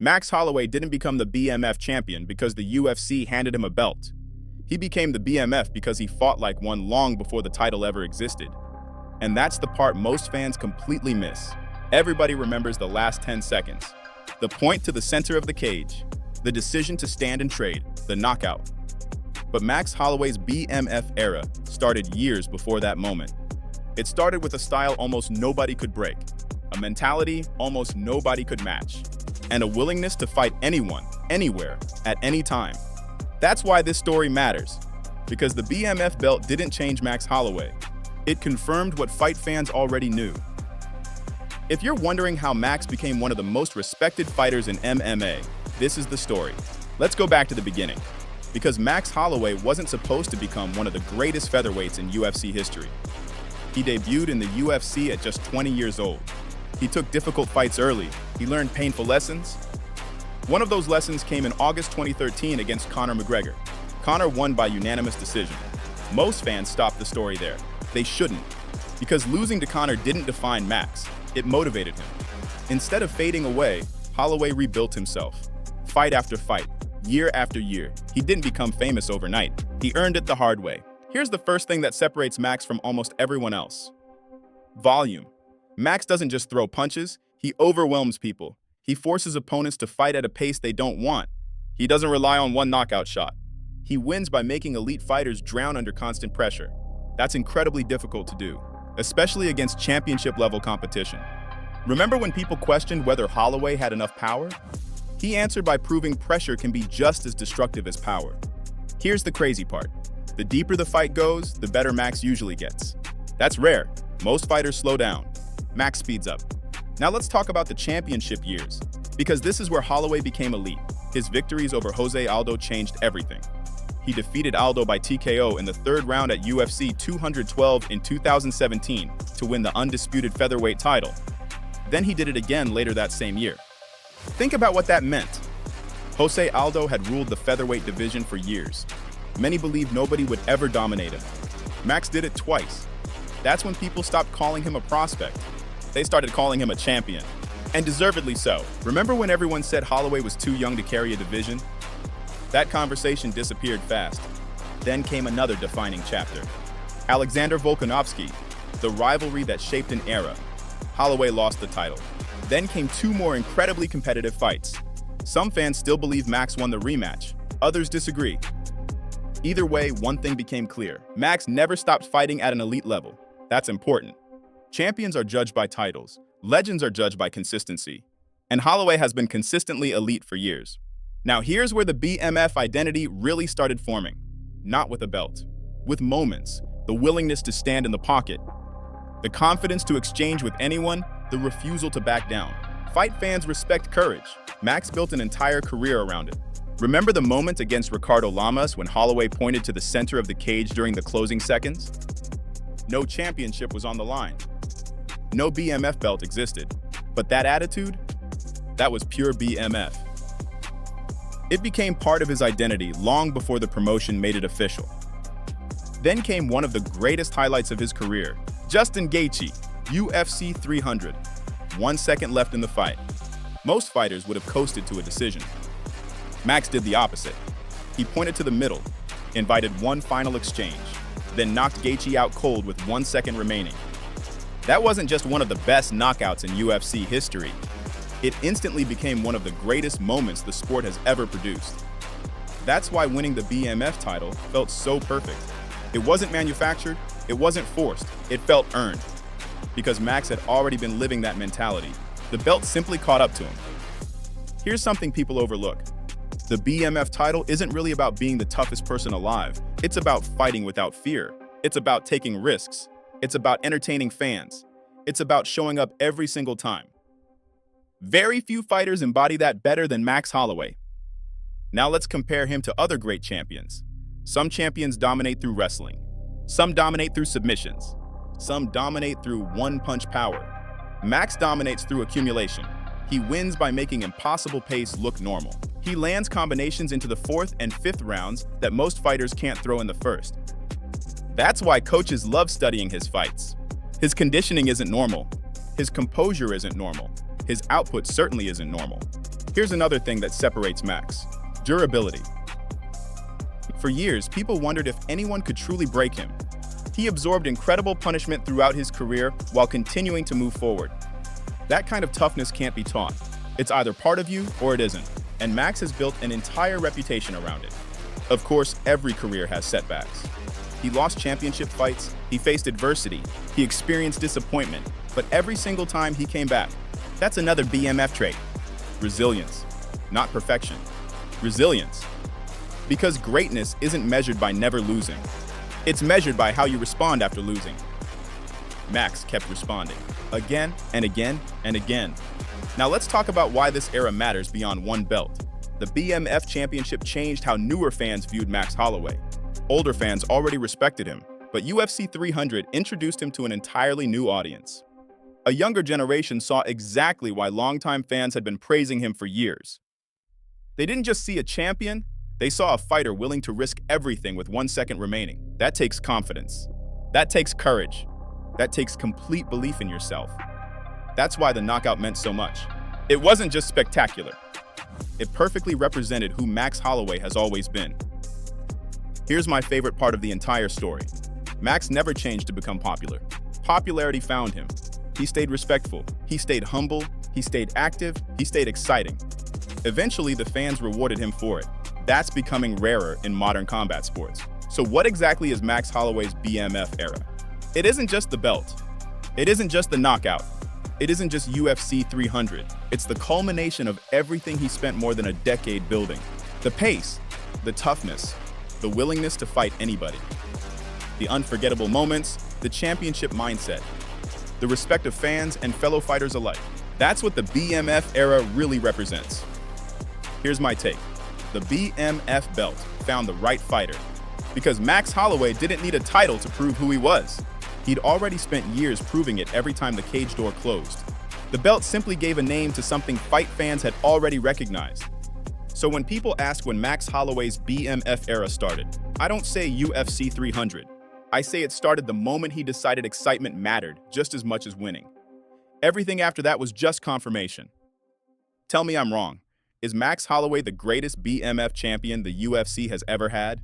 Max Holloway didn't become the BMF champion because the UFC handed him a belt. He became the BMF because he fought like one long before the title ever existed. And that's the part most fans completely miss. Everybody remembers the last 10 seconds. The point to the center of the cage, the decision to stand and trade, the knockout. But Max Holloway's BMF era started years before that moment. It started with a style almost nobody could break, a mentality almost nobody could match, and a willingness to fight anyone, anywhere, at any time. That's why this story matters, because the BMF belt didn't change Max Holloway. It confirmed what fight fans already knew. If you're wondering how Max became one of the most respected fighters in MMA, this is the story. Let's go back to the beginning, because Max Holloway wasn't supposed to become one of the greatest featherweights in UFC history. He debuted in the UFC at just 20 years old. He took difficult fights early. He learned painful lessons. One of those lessons came in August 2013 against Conor McGregor. Conor won by unanimous decision. Most fans stopped the story there. They shouldn't, because losing to Conor didn't define Max. It motivated him. Instead of fading away, Holloway rebuilt himself. Fight after fight, year after year. He didn't become famous overnight. He earned it the hard way. Here's the first thing that separates Max from almost everyone else. Volume. Max doesn't just throw punches, he overwhelms people. He forces opponents to fight at a pace they don't want. He doesn't rely on one knockout shot. He wins by making elite fighters drown under constant pressure. That's incredibly difficult to do, especially against championship-level competition. Remember when people questioned whether Holloway had enough power? He answered by proving pressure can be just as destructive as power. Here's the crazy part. The deeper the fight goes, the better Max usually gets. That's rare. Most fighters slow down. Max speeds up. Now let's talk about the championship years, because this is where Holloway became elite. His victories over Aldo changed everything. He defeated Aldo by TKO in the third round at UFC 212 in 2017 to win the undisputed featherweight title. Then he did it again later that same year. Think about what that meant. Aldo had ruled the featherweight division for years. Many believed nobody would ever dominate him. Max did it twice. That's when people stopped calling him a prospect. They started calling him a champion. And deservedly so. Remember when everyone said Holloway was too young to carry a division? That conversation disappeared fast. Then came another defining chapter. Alexander Volkanovski, the rivalry that shaped an era. Holloway lost the title. Then came two more incredibly competitive fights. Some fans still believe Max won the rematch. Others disagree. Either way, one thing became clear. Max never stopped fighting at an elite level. That's important. Champions are judged by titles. Legends are judged by consistency. And Holloway has been consistently elite for years. Now here's where the BMF identity really started forming. Not with a belt. With moments. The willingness to stand in the pocket. The confidence to exchange with anyone. The refusal to back down. Fight fans respect courage. Max built an entire career around it. Remember the moment against Ricardo Lamas when Holloway pointed to the center of the cage during the closing seconds? No championship was on the line. No BMF belt existed. But that attitude? That was pure BMF. It became part of his identity long before the promotion made it official. Then came one of the greatest highlights of his career, Justin Gaethje, UFC 300. 1 second left in the fight. Most fighters would have coasted to a decision. Max did the opposite. He pointed to the middle, invited one final exchange, then knocked Gaethje out cold with 1 second remaining. That wasn't just one of the best knockouts in UFC history. It instantly became one of the greatest moments the sport has ever produced. That's why winning the BMF title felt so perfect. It wasn't manufactured, it wasn't forced, it felt earned. Because Max had already been living that mentality. The belt simply caught up to him. Here's something people overlook. The BMF title isn't really about being the toughest person alive. It's about fighting without fear. It's about taking risks. It's about entertaining fans. It's about showing up every single time. Very few fighters embody that better than Max Holloway. Now let's compare him to other great champions. Some champions dominate through wrestling. Some dominate through submissions. Some dominate through one-punch power. Max dominates through accumulation. He wins by making impossible pace look normal. He lands combinations into the 4th and 5th rounds that most fighters can't throw in the 1st. That's why coaches love studying his fights. His conditioning isn't normal. His composure isn't normal. His output certainly isn't normal. Here's another thing that separates Max: durability. For years, people wondered if anyone could truly break him. He absorbed incredible punishment throughout his career while continuing to move forward. That kind of toughness can't be taught. It's either part of you or it isn't, and Max has built an entire reputation around it. Of course, every career has setbacks. He lost championship fights, he faced adversity, he experienced disappointment, but every single time he came back. That's another BMF trait: resilience. Not perfection. Resilience. Because greatness isn't measured by never losing. It's measured by how you respond after losing. Max kept responding, again and again and again. Now let's talk about why this era matters beyond one belt. The BMF Championship changed how newer fans viewed Max Holloway. Older fans already respected him, but UFC 300 introduced him to an entirely new audience. A younger generation saw exactly why longtime fans had been praising him for years. They didn't just see a champion, they saw a fighter willing to risk everything with 1 second remaining. That takes confidence. That takes courage. That takes complete belief in yourself. That's why the knockout meant so much. It wasn't just spectacular. It perfectly represented who Max Holloway has always been. Here's my favorite part of the entire story. Max never changed to become popular. Popularity found him. He stayed respectful. He stayed humble. He stayed active. He stayed exciting. Eventually, the fans rewarded him for it. That's becoming rarer in modern combat sports. So what exactly is Max Holloway's BMF era? It isn't just the belt. It isn't just the knockout. It isn't just UFC 300. It's the culmination of everything he spent more than a decade building. The pace, the toughness, the willingness to fight anybody. The unforgettable moments, the championship mindset, the respect of fans and fellow fighters alike. That's what the BMF era really represents. Here's my take. The BMF belt found the right fighter, because Max Holloway didn't need a title to prove who he was. He'd already spent years proving it every time the cage door closed. The belt simply gave a name to something fight fans had already recognized. So when people ask when Max Holloway's BMF era started, I don't say UFC 300. I say it started the moment he decided excitement mattered just as much as winning. Everything after that was just confirmation. Tell me I'm wrong. Is Max Holloway the greatest BMF champion the UFC has ever had?